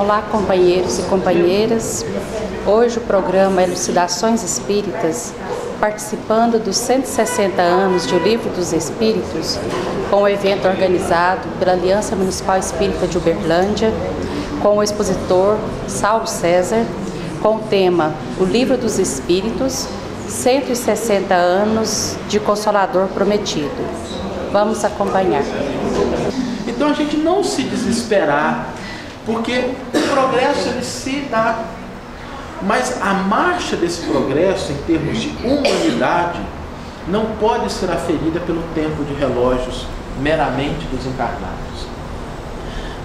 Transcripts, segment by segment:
Olá, companheiros e companheiras. Hoje o programa Elucidações Espíritas, participando dos 160 anos de O Livro dos Espíritos, com o evento organizado pela Aliança Municipal Espírita de Uberlândia, com o expositor Saulo César, com o tema O Livro dos Espíritos, 160 anos de Consolador Prometido. Vamos acompanhar. Então a gente não se desesperar, porque o progresso ele se dá, mas a marcha desse progresso em termos de humanidade não pode ser aferida pelo tempo de relógios meramente dos encarnados.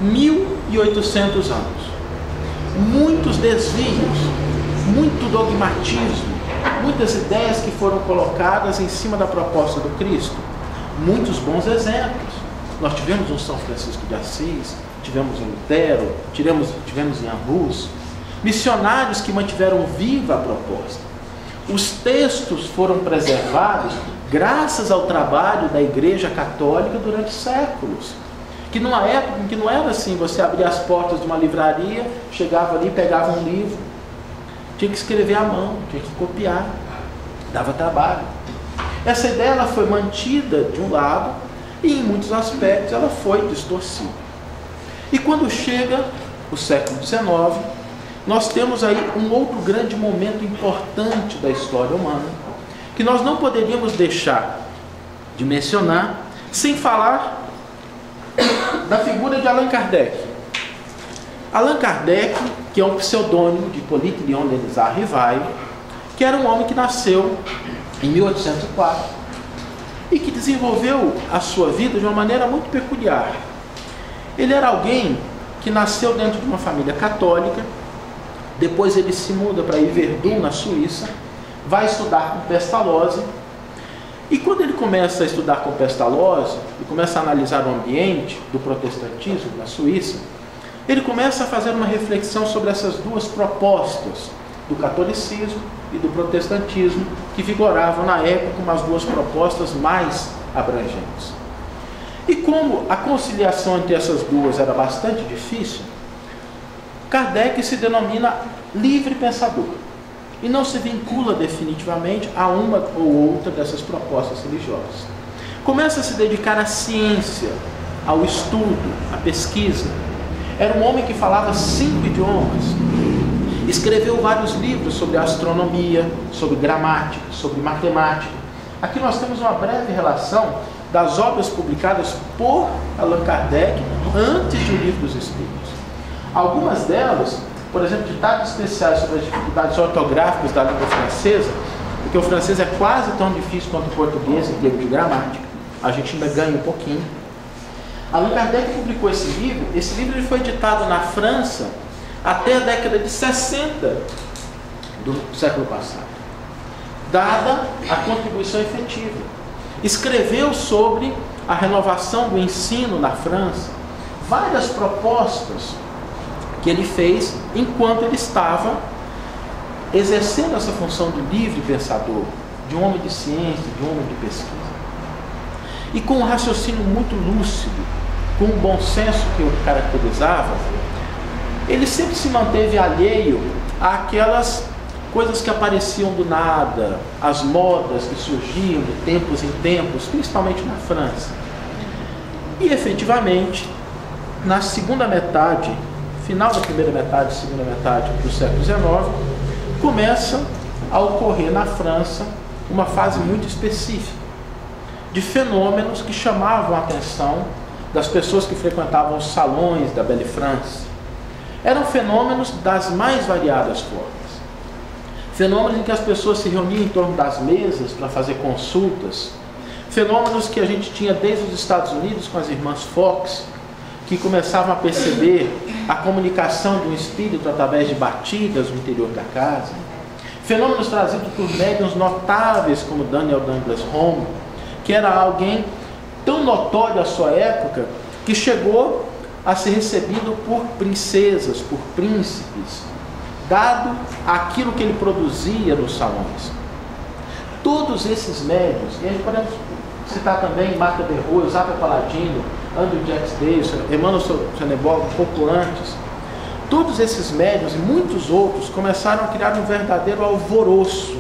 1800 anos, muitos desvios, muito dogmatismo, muitas ideias que foram colocadas em cima da proposta do Cristo, muitos bons exemplos. Nós tivemos um São Francisco de Assis, tivemos um Lutero, tivemos Ian Hus, missionários que mantiveram viva a proposta. Os textos foram preservados graças ao trabalho da Igreja Católica durante séculos. Que numa época em que não era assim, você abria as portas de uma livraria, chegava ali e pegava um livro. Tinha que escrever à mão, tinha que copiar, dava trabalho. Essa ideia ela foi mantida de um lado e em muitos aspectos ela foi distorcida. E quando chega o século XIX, nós temos aí um outro grande momento importante da história humana, que nós não poderíamos deixar de mencionar sem falar da figura de Allan Kardec. Allan Kardec, que é um pseudônimo de Hippolyte Léon Denis Rivail, que era um homem que nasceu em 1804 e que desenvolveu a sua vida de uma maneira muito peculiar. Ele era alguém que nasceu dentro de uma família católica, depois ele se muda para Yverdun, na Suíça, vai estudar com Pestalozzi, e quando ele começa a estudar com Pestalozzi e começa a analisar o ambiente do protestantismo na Suíça, ele começa a fazer uma reflexão sobre essas duas propostas, do catolicismo e do protestantismo, que vigoravam na época como as duas propostas mais abrangentes. E como a conciliação entre essas duas era bastante difícil, Kardec se denomina livre pensador e não se vincula definitivamente a uma ou outra dessas propostas religiosas. Começa a se dedicar à ciência, ao estudo, à pesquisa. Era um homem que falava 5 idiomas. Escreveu vários livros sobre astronomia, sobre gramática, sobre matemática. Aqui nós temos uma breve relação das obras publicadas por Allan Kardec antes do Livro dos Espíritos. Algumas delas, por exemplo, ditados especiais sobre as dificuldades ortográficas da língua francesa, porque o francês é quase tão difícil quanto o português em termos de gramática, a gente ainda ganha um pouquinho. Allan Kardec publicou esse livro ele foi editado na França até a década de 60 do século passado, dada a contribuição efetiva. Escreveu sobre a renovação do ensino na França, várias propostas que ele fez enquanto ele estava exercendo essa função de livre pensador, de um homem de ciência, de um homem de pesquisa. E com um raciocínio muito lúcido, com um bom senso que o caracterizava, ele sempre se manteve alheio àquelas coisas que apareciam do nada, as modas que surgiam de tempos em tempos, principalmente na França. E efetivamente, na segunda metade, final da primeira metade, segunda metade do século XIX, começa a ocorrer na França uma fase muito específica de fenômenos que chamavam a atenção das pessoas que frequentavam os salões da Belle France. Eram fenômenos das mais variadas formas. Fenômenos em que as pessoas se reuniam em torno das mesas para fazer consultas. Fenômenos que a gente tinha desde os Estados Unidos com as irmãs Fox, que começavam a perceber a comunicação de um espírito através de batidas no interior da casa. Fenômenos trazidos por médiuns notáveis como Daniel Douglas Home, que era alguém tão notório à sua época que chegou a ser recebido por princesas, por príncipes, dado aquilo que ele produzia nos salões. Todos esses médiuns, e a gente podemos citar também Marta Berroa, Zappa Paladino, Andrew Jack Davis, Emmanuel Sonnenborg, um pouco antes, todos esses médiuns e muitos outros começaram a criar um verdadeiro alvoroço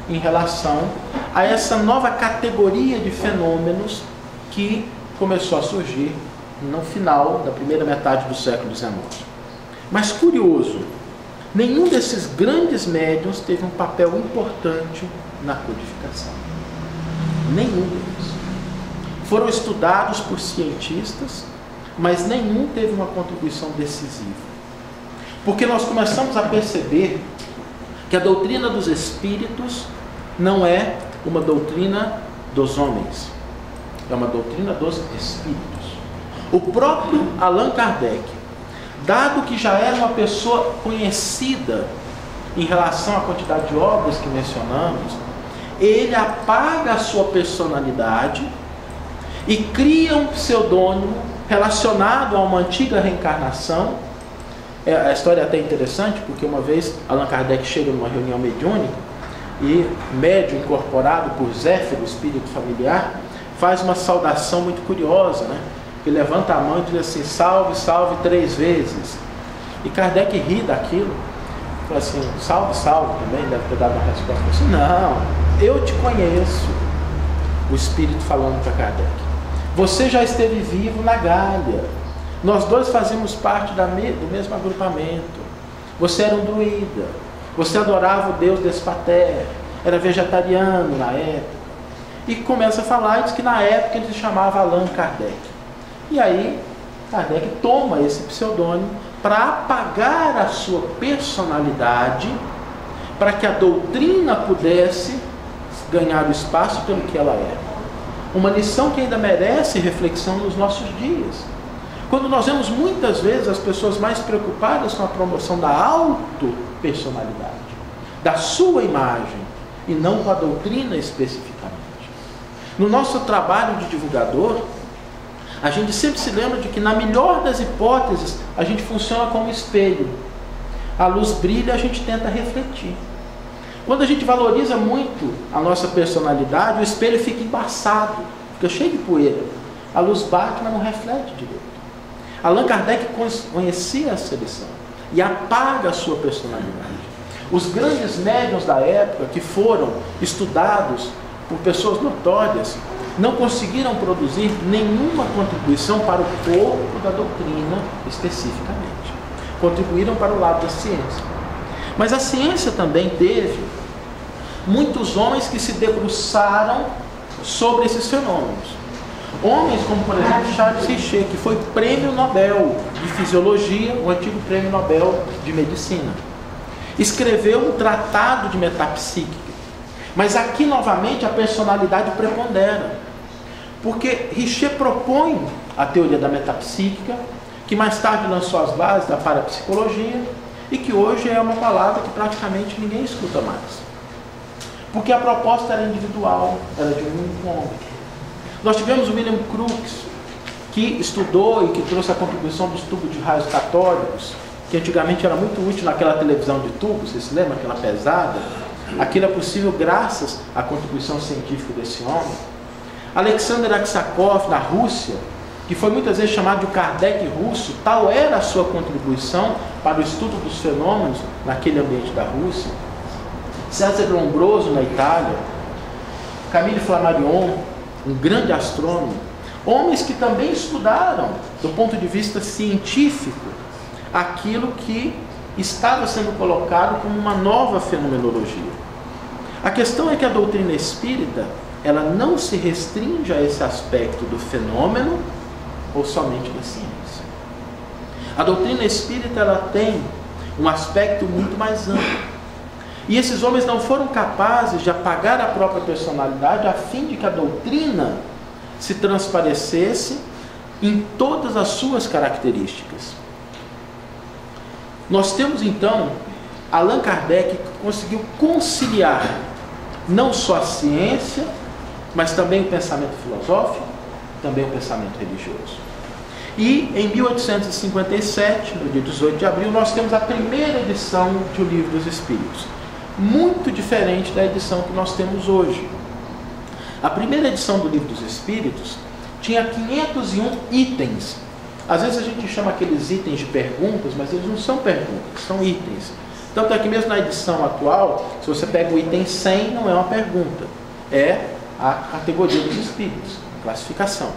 em relação a essa nova categoria de fenômenos que começou a surgir no final da primeira metade do século XIX. Mas curioso, nenhum desses grandes médiuns teve um papel importante na codificação. Nenhum deles. Foram estudados por cientistas, mas nenhum teve uma contribuição decisiva. Porque nós começamos a perceber que a doutrina dos espíritos não é uma doutrina dos homens, é uma doutrina dos espíritos. O próprio Allan Kardec, dado que já era uma pessoa conhecida em relação à quantidade de obras que mencionamos, ele apaga a sua personalidade e cria um pseudônimo relacionado a uma antiga reencarnação. A história é até interessante, porque uma vez Allan Kardec chega numa reunião mediúnica e médium incorporado por Zéfiro, o espírito familiar, faz uma saudação muito curiosa, né? Ele levanta a mão e diz assim: salve, salve 3 vezes. E Kardec ri daquilo, fala assim: salve, salve também, deve ter dado uma resposta assim: não, eu te conheço. O espírito falando para Kardec: você já esteve vivo na Gália, nós dois fazemos parte do mesmo agrupamento. Você era um druida, você adorava o deus Despater, era vegetariano na época. E começa a falar e diz que na época ele se chamava Allan Kardec. E aí Kardec toma esse pseudônimo para apagar a sua personalidade, para que a doutrina pudesse ganhar o espaço pelo que ela é. Uma lição que ainda merece reflexão nos nossos dias. Quando nós vemos muitas vezes as pessoas mais preocupadas com a promoção da auto-personalidade, da sua imagem, e não com a doutrina especificamente. No nosso trabalho de divulgador, a gente sempre se lembra de que, na melhor das hipóteses, a gente funciona como espelho. A luz brilha, a gente tenta refletir. Quando a gente valoriza muito a nossa personalidade, o espelho fica embaçado, fica cheio de poeira. A luz bate, mas não reflete direito. Allan Kardec conhecia essa lição e apaga a sua personalidade. Os grandes médiuns da época, que foram estudados por pessoas notórias, não conseguiram produzir nenhuma contribuição para o corpo da doutrina especificamente. Contribuíram para o lado da ciência. Mas a ciência também teve muitos homens que se debruçaram sobre esses fenômenos. Homens como, por exemplo, Charles Richer, que foi prêmio Nobel de Fisiologia, o antigo prêmio Nobel de Medicina. Escreveu um tratado de metapsíquica. Mas aqui, novamente, a personalidade prepondera. Porque Richer propõe a teoria da metapsíquica, que mais tarde lançou as bases da parapsicologia, e que hoje é uma palavra que praticamente ninguém escuta mais. Porque a proposta era individual, era de um único homem. Nós tivemos o William Crookes, que estudou e que trouxe a contribuição dos tubos de raios catódicos, que antigamente era muito útil naquela televisão de tubos, vocês se lembram? Aquela pesada. Aquilo é possível graças à contribuição científica desse homem. Alexander Aksakov, na Rússia, que foi muitas vezes chamado de Kardec russo, tal era a sua contribuição para o estudo dos fenômenos naquele ambiente da Rússia. César Lombroso, na Itália. Camille Flammarion, um grande astrônomo. Homens que também estudaram, do ponto de vista científico, aquilo que estava sendo colocado como uma nova fenomenologia. A questão é que a doutrina espírita, ela não se restringe a esse aspecto do fenômeno ou somente da ciência. A doutrina espírita, ela tem um aspecto muito mais amplo. E esses homens não foram capazes de apagar a própria personalidade a fim de que a doutrina se transparecesse em todas as suas características. Nós temos então Allan Kardec, que conseguiu conciliar não só a ciência, mas também o pensamento filosófico, também o pensamento religioso. E em 1857, no dia 18 de abril, nós temos a primeira edição de O Livro dos Espíritos, muito diferente da edição que nós temos hoje. A primeira edição do Livro dos Espíritos tinha 501 itens. Às vezes a gente chama aqueles itens de perguntas, mas eles não são perguntas, são itens. Tanto é que mesmo na edição atual, se você pega o item 100, não é uma pergunta, é a categoria dos espíritos, classificação.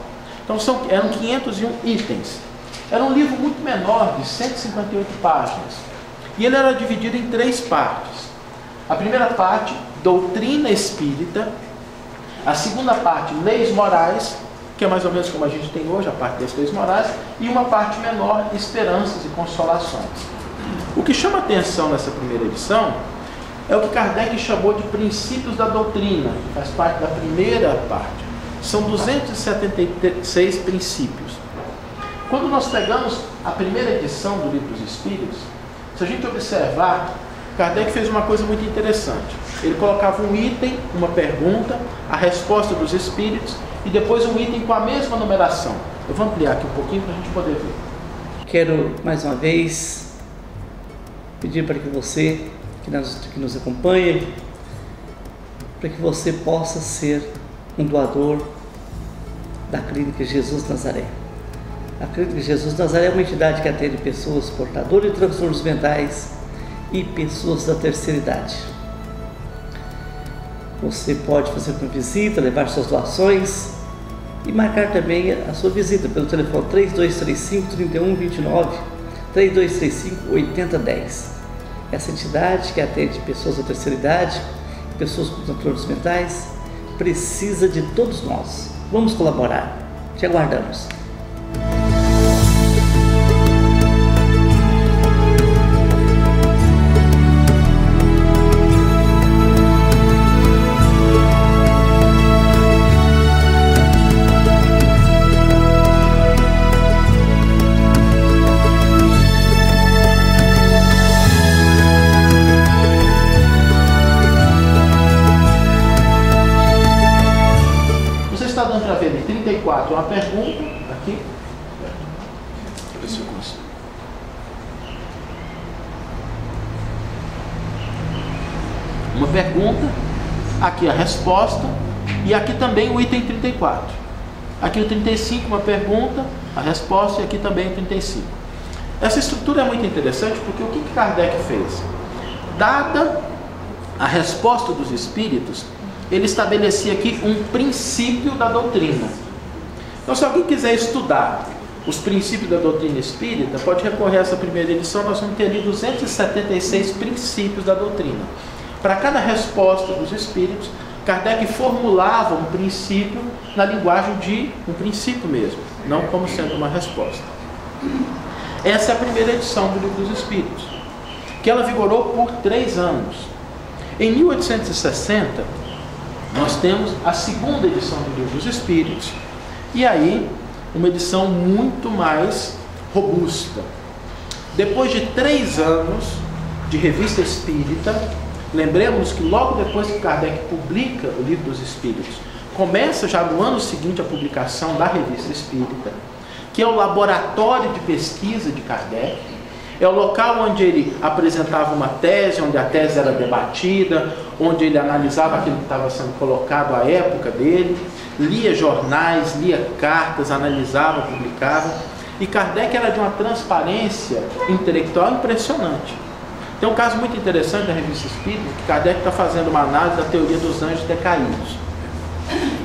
Então eram 501 itens. Era um livro muito menor, de 158 páginas. E ele era dividido em 3 partes. A primeira parte, doutrina espírita. A segunda parte, leis morais, que é mais ou menos como a gente tem hoje, a parte das leis morais. E uma parte menor, esperanças e consolações. O que chama atenção nessa primeira edição é o que Kardec chamou de princípios da doutrina, que faz parte da primeira parte. São 276 princípios. Quando nós pegamos a primeira edição do Livro dos Espíritos, se a gente observar, Kardec fez uma coisa muito interessante. Ele colocava um item, uma pergunta, a resposta dos espíritos e depois um item com a mesma numeração. Eu vou ampliar aqui um pouquinho para a gente poder ver. Quero mais uma vez pedir para que você que nos acompanha, para que você possa ser um doador da Clínica Jesus Nazaré. A Clínica Jesus Nazaré é uma entidade que atende pessoas portadoras de transtornos mentais e pessoas da terceira idade. Você pode fazer uma visita, levar suas doações e marcar também a sua visita pelo telefone 3235-3129, 3235-8010. Essa entidade que atende pessoas da terceira idade, pessoas com transtornos mentais, precisa de todos nós. Vamos colaborar. Te aguardamos. Para ver ali, 34, uma pergunta aqui. Deixa eu ver se eu consigo. Uma pergunta, aqui a resposta, e aqui também o item 34. Aqui o 35, uma pergunta, a resposta, e aqui também o 35. Essa estrutura é muito interessante porque o que Kardec fez? Dada a resposta dos espíritos, ele estabelecia aqui um princípio da doutrina. Então, se alguém quiser estudar os princípios da doutrina espírita, pode recorrer a essa primeira edição. Nós vamos ter ali 276 princípios da doutrina. Para cada resposta dos espíritos, Kardec formulava um princípio na linguagem de um princípio mesmo, não como sendo uma resposta. Essa é a primeira edição do Livro dos Espíritos, que ela vigorou por 3 anos. Em 1860, nós temos a segunda edição do Livro dos Espíritos, e aí uma edição muito mais robusta. Depois de 3 anos de revista espírita, lembremos que logo depois que Kardec publica o Livro dos Espíritos, começa já no ano seguinte a publicação da revista espírita, que é o laboratório de pesquisa de Kardec. É o local onde ele apresentava uma tese, onde a tese era debatida, onde ele analisava aquilo que estava sendo colocado à época dele, lia jornais, lia cartas, analisava, publicava. E Kardec era de uma transparência intelectual impressionante. Tem um caso muito interessante na Revista Espírita, que Kardec está fazendo uma análise da teoria dos anjos decaídos.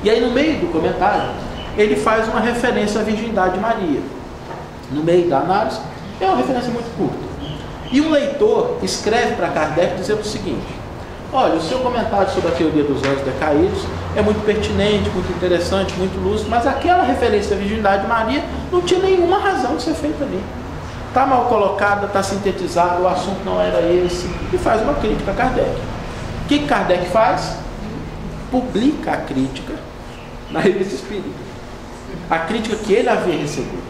E aí, no meio do comentário, ele faz uma referência à virgindade de Maria. No meio da análise, é uma referência muito curta. E um leitor escreve para Kardec dizendo o seguinte: olha, o seu comentário sobre a teoria dos anjos decaídos é muito pertinente, muito interessante, muito lúcido, mas aquela referência à virgindade de Maria não tinha nenhuma razão de ser feita ali. Está mal colocada, está sintetizada, o assunto não era esse, e faz uma crítica a Kardec. O que Kardec faz? Publica a crítica na Revista Espírita. A crítica que ele havia recebido.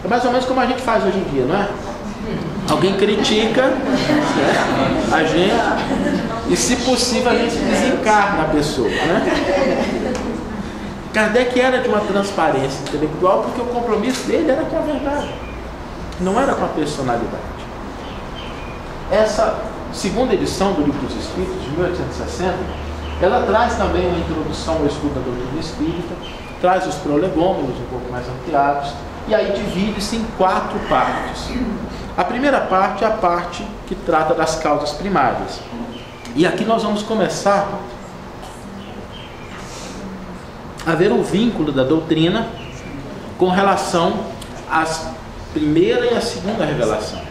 É mais ou menos como a gente faz hoje em dia, não é? Alguém critica, né, a gente, e se possível a gente desencarna a pessoa, né? Kardec era de uma transparência intelectual porque o compromisso dele era com a verdade, não era com a personalidade. Essa segunda edição do Livro dos Espíritos, de 1860, Ela traz também uma introdução ao estudo da doutrina espírita, traz os prolegômenos um pouco mais ampliados, e aí divide-se em 4 partes. A primeira parte é a parte que trata das causas primárias. E aqui nós vamos começar a ver o vínculo da doutrina com relação às primeira e a segunda revelação.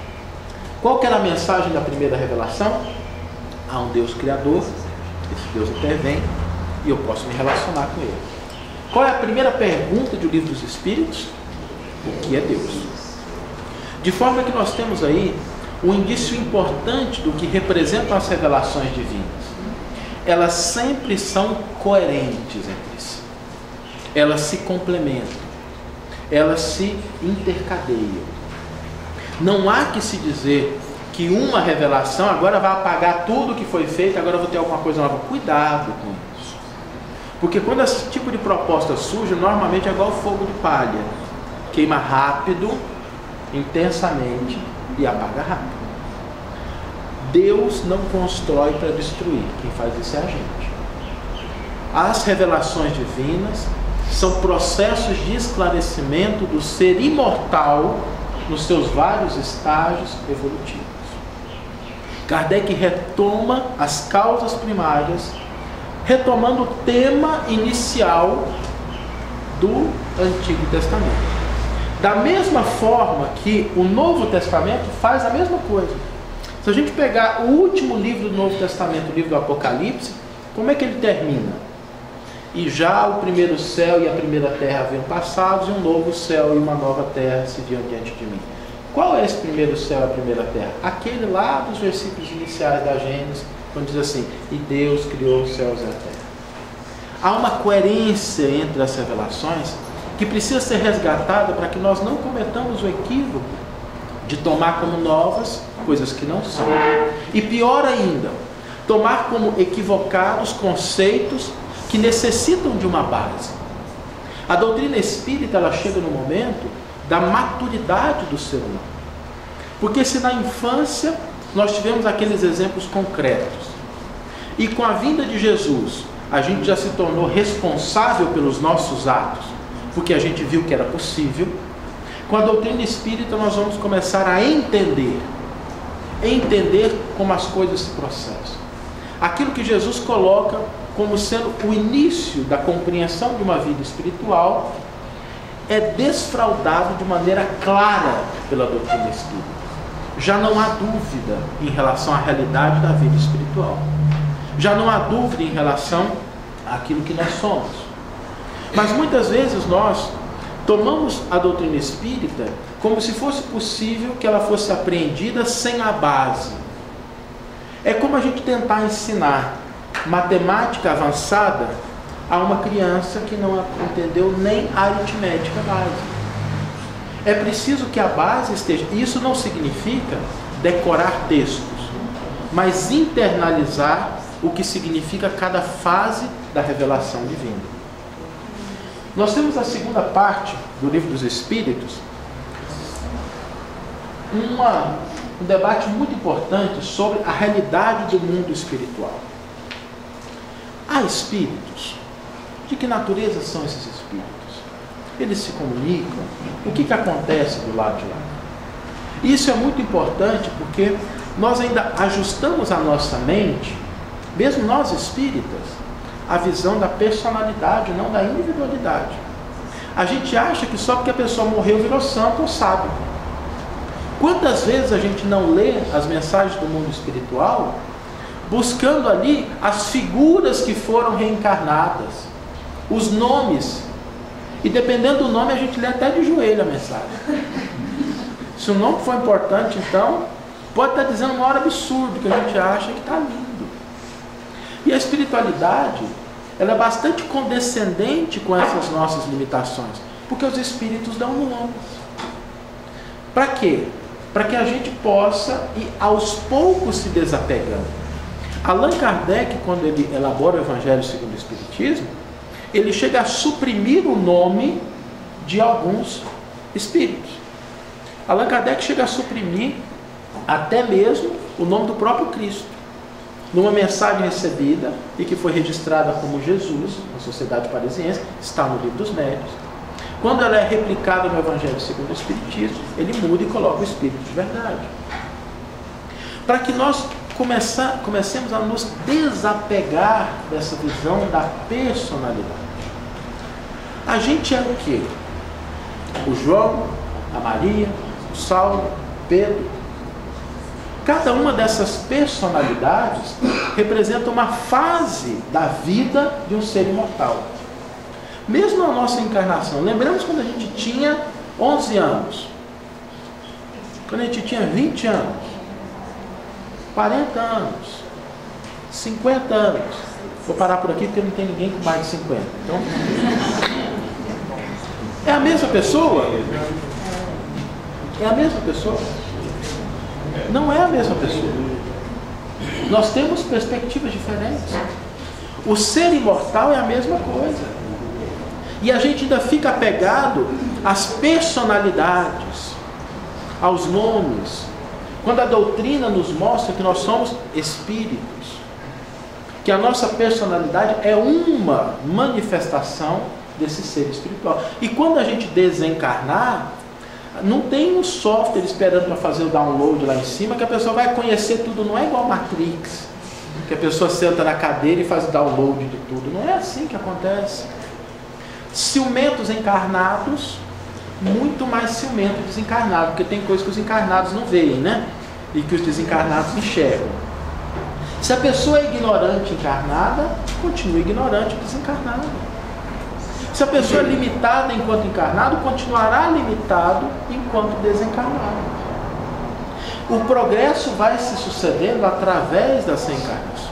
Qual que era a mensagem da primeira revelação? Há um Deus Criador, esse Deus intervém e eu posso me relacionar com Ele. Qual é a primeira pergunta do Livro dos Espíritos? O que é Deus? De forma que nós temos aí um indício importante do que representam as revelações divinas. Elas sempre são coerentes entre si. Elas se complementam. Elas se intercadeiam. Não há que se dizer que uma revelação agora vai apagar tudo que foi feito, agora eu vou ter alguma coisa nova. Cuidado com isso. Porque quando esse tipo de proposta surge, normalmente é igual fogo de palha. Queima rápido, intensamente e apaga rápido. Deus não constrói para destruir. Quem faz isso é a gente. As revelações divinas são processos de esclarecimento do ser imortal nos seus vários estágios evolutivos. Kardec retoma as causas primárias, retomando o tema inicial do Antigo Testamento. Da mesma forma que o Novo Testamento faz a mesma coisa. Se a gente pegar o último livro do Novo Testamento, o livro do Apocalipse, como é que ele termina? E já o primeiro céu e a primeira terra haviam passados, e um novo céu e uma nova terra se viam diante de mim. Qual é esse primeiro céu e a primeira terra? Aquele lá dos versículos iniciais da Gênesis, quando diz assim, e Deus criou os céus e a terra. Há uma coerência entre as revelações que precisa ser resgatada para que nós não cometamos o equívoco de tomar como novas coisas que não são. E pior ainda, tomar como equivocados conceitos que necessitam de uma base. A doutrina espírita, ela chega no momento da maturidade do ser humano. Porque se na infância nós tivemos aqueles exemplos concretos, e com a vinda de Jesus, a gente já se tornou responsável pelos nossos atos, porque a gente viu que era possível, com a doutrina espírita nós vamos começar a entender como as coisas se processam. Aquilo que Jesus coloca como sendo o início da compreensão de uma vida espiritual é desfraudado de maneira clara pela doutrina espírita. Já não há dúvida em relação à realidade da vida espiritual. Já não há dúvida em relação àquilo que nós somos. Mas muitas vezes nós tomamos a doutrina espírita como se fosse possível que ela fosse apreendida sem a base. É como a gente tentar ensinar matemática avançada a uma criança que não entendeu nem a aritmética básica. É preciso que a base esteja. Isso não significa decorar textos, mas internalizar o que significa cada fase da revelação divina. Nós temos a segunda parte do Livro dos Espíritos, um debate muito importante sobre a realidade do mundo espiritual. Há espíritos. De que natureza são esses espíritos? Eles se comunicam? O que acontece do lado de lá? Isso é muito importante porque nós ainda ajustamos a nossa mente, mesmo nós espíritas, a visão da personalidade, não da individualidade. A gente acha que só porque a pessoa morreu virou santo ou sábio. Quantas vezes a gente não lê as mensagens do mundo espiritual buscando ali as figuras que foram reencarnadas, os nomes, e dependendo do nome a gente lê até de joelho a mensagem. Se o nome for importante, então pode estar dizendo uma hora absurdo que a gente acha que está lindo. E a espiritualidade, ela é bastante condescendente com essas nossas limitações, porque os espíritos dão nomes. Para quê? Para que a gente possa ir aos poucos se desapegando. Allan Kardec, quando ele elabora o Evangelho segundo o Espiritismo, ele chega a suprimir o nome de alguns espíritos. Allan Kardec chega a suprimir até mesmo o nome do próprio Cristo. numa mensagem recebida e que foi registrada como Jesus, na sociedade parisiense, está no Livro dos Médiuns. Quando ela é replicada no Evangelho segundo o Espiritismo, ele muda e coloca o Espírito de verdade. Para que nós comecemos a nos desapegar dessa visão da personalidade. A gente é o quê? O João, a Maria, o Saulo, o Pedro. Cada uma dessas personalidades representa uma fase da vida de um ser imortal. Mesmo na nossa encarnação, lembramos quando a gente tinha 11 anos, quando a gente tinha 20 anos, 40 anos, 50 anos. Vou parar por aqui porque não tem ninguém com mais de 50. Então, é a mesma pessoa? É a mesma pessoa? Não é a mesma pessoa. Nós temos perspectivas diferentes. O ser imortal é a mesma coisa. E a gente ainda fica apegado às personalidades, aos nomes, quando a doutrina nos mostra que nós somos espíritos, que a nossa personalidade é uma manifestação desse ser espiritual. E quando a gente desencarnar, não tem um software esperando para fazer o download lá em cima, que a pessoa vai conhecer tudo. Não é igual Matrix, que a pessoa senta na cadeira e faz o download de tudo. Não é assim que acontece. Ciumentos encarnados, muito mais ciumento desencarnado, porque tem coisas que os encarnados não veem, né? E que os desencarnados enxergam. Se a pessoa é ignorante encarnada, continua ignorante desencarnado. Se a pessoa é limitada enquanto encarnado, continuará limitado enquanto desencarnado. O progresso vai se sucedendo através das reencarnações.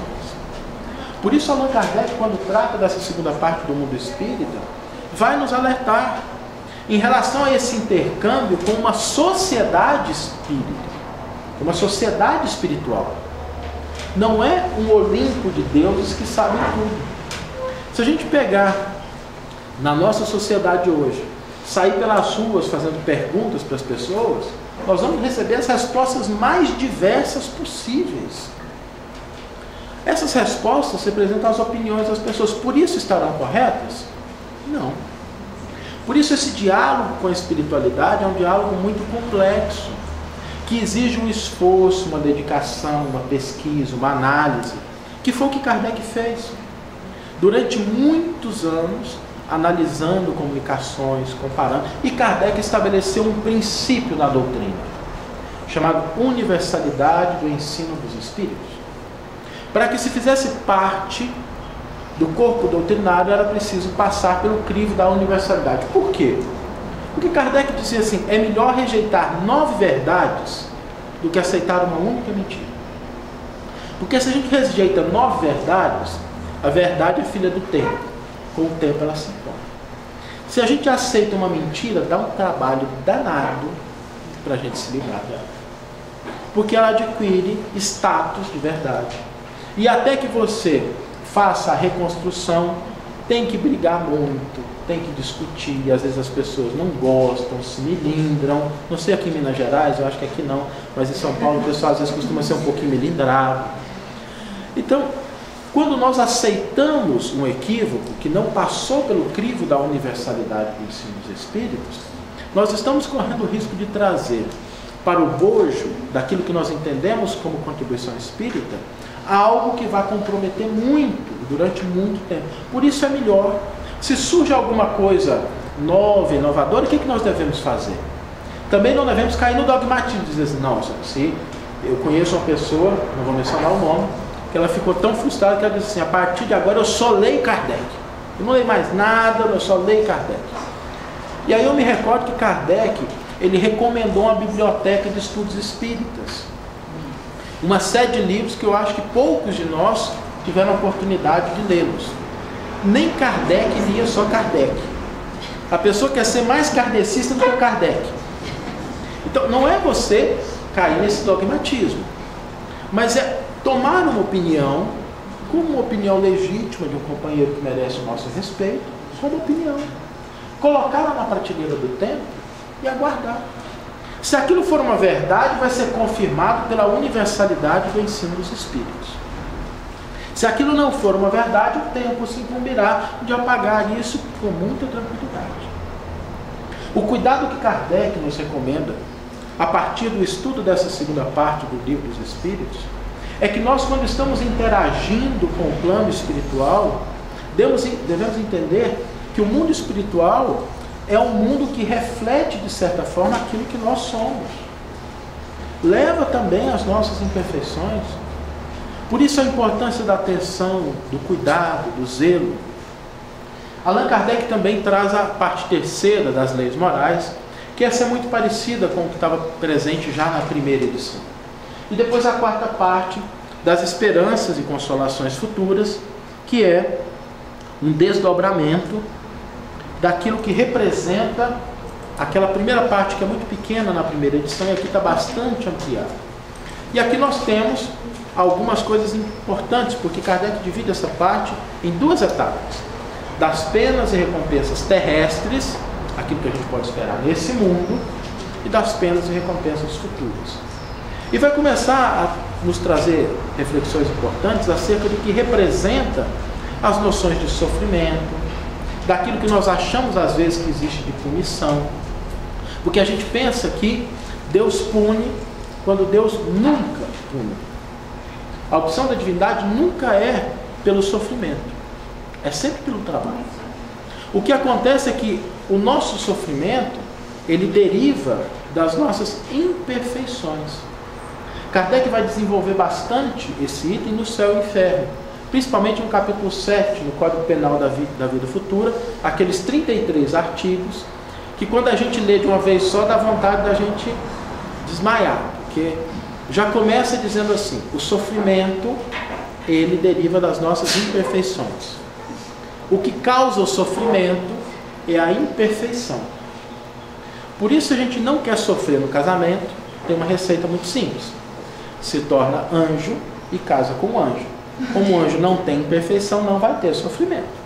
Por isso Allan Kardec, quando trata dessa segunda parte do mundo espírita, vai nos alertar em relação a esse intercâmbio com uma sociedade espírita, uma sociedade espiritual. Não é um Olimpo de deuses que sabem tudo. Se a gente pegar na nossa sociedade hoje, sair pelas ruas fazendo perguntas para as pessoas, nós vamos receber as respostas mais diversas possíveis. Essas respostas representam as opiniões das pessoas. Por isso estarão corretas? Não. Por isso esse diálogo com a espiritualidade é um diálogo muito complexo, que exige um esforço, uma dedicação, uma pesquisa, uma análise, que foi o que Kardec fez. Durante muitos anos, analisando comunicações, comparando, e Kardec estabeleceu um princípio na doutrina, chamado universalidade do ensino dos espíritos. Para que se fizesse parte do corpo doutrinário, era preciso passar pelo crivo da universalidade. Por quê? Porque Kardec dizia assim, é melhor rejeitar 9 verdades do que aceitar uma única mentira. Porque se a gente rejeita 9 verdades, a verdade é filha do tempo. Com o tempo ela se impõe. Se a gente aceita uma mentira, dá um trabalho danado para a gente se livrar dela. Porque ela adquire status de verdade. E até que você faça a reconstrução, tem que brigar muito, tem que discutir, e às vezes as pessoas não gostam, se melindram. Não sei aqui em Minas Gerais, eu acho que aqui não, mas em São Paulo o pessoal às vezes costuma ser um pouquinho melindrado. Então, quando nós aceitamos um equívoco que não passou pelo crivo da universalidade do ensino dos espíritos, nós estamos correndo o risco de trazer para o bojo daquilo que nós entendemos como contribuição espírita algo que vai comprometer muito, durante muito tempo. Por isso é melhor, se surge alguma coisa nova, inovadora, o que nós devemos fazer? Também não devemos cair no dogmatismo, dizer assim, não, se eu conheço uma pessoa, não vou mencionar o nome, que ela ficou tão frustrada que ela disse assim, a partir de agora eu só leio Kardec. Eu não leio mais nada, eu só leio Kardec. E aí eu me recordo que Kardec, ele recomendou uma biblioteca de estudos espíritas. Uma série de livros que eu acho que poucos de nós tiveram a oportunidade de lê-los. Nem Kardec lia só Kardec. A pessoa quer ser mais kardecista do que o Kardec. Então não é você cair nesse dogmatismo, mas é tomar uma opinião como uma opinião legítima de um companheiro que merece o nosso respeito, só uma opinião, colocá-la na prateleira do tempo e aguardar. Se aquilo for uma verdade, vai ser confirmado pela universalidade do ensino dos espíritos. Se aquilo não for uma verdade, o tempo se incumbirá de apagar isso com muita tranquilidade. O cuidado que Kardec nos recomenda, a partir do estudo dessa segunda parte do Livro dos Espíritos, é que nós, quando estamos interagindo com o plano espiritual, devemos entender que o mundo espiritual é um mundo que reflete, de certa forma, aquilo que nós somos. Leva também as nossas imperfeições. Por isso a importância da atenção, do cuidado, do zelo. Allan Kardec também traz a parte terceira das leis morais, que essa é muito parecida com o que estava presente já na primeira edição. E depois a quarta parte das esperanças e consolações futuras, que é um desdobramento daquilo que representa aquela primeira parte que é muito pequena na primeira edição e aqui está bastante ampliada. E aqui nós temos algumas coisas importantes, porque Kardec divide essa parte em duas etapas: das penas e recompensas terrestres, aquilo que a gente pode esperar nesse mundo, e das penas e recompensas futuras. E vai começar a nos trazer reflexões importantes acerca do que representa as noções de sofrimento, daquilo que nós achamos às vezes que existe de punição, porque a gente pensa que Deus pune quando Deus nunca pune. A opção da divindade nunca é pelo sofrimento, é sempre pelo trabalho. O que acontece é que o nosso sofrimento, ele deriva das nossas imperfeições. Kardec vai desenvolver bastante esse item no Céu e Inferno, principalmente no capítulo 7, no Código Penal da Vida Futura, aqueles 33 artigos, que quando a gente lê de uma vez só, dá vontade da gente desmaiar, porque já começa dizendo assim: o sofrimento, ele deriva das nossas imperfeições. O que causa o sofrimento é a imperfeição. Por isso a gente não quer sofrer no casamento. Tem uma receita muito simples: se torna anjo e casa com o anjo. Como o anjo não tem imperfeição, não vai ter sofrimento.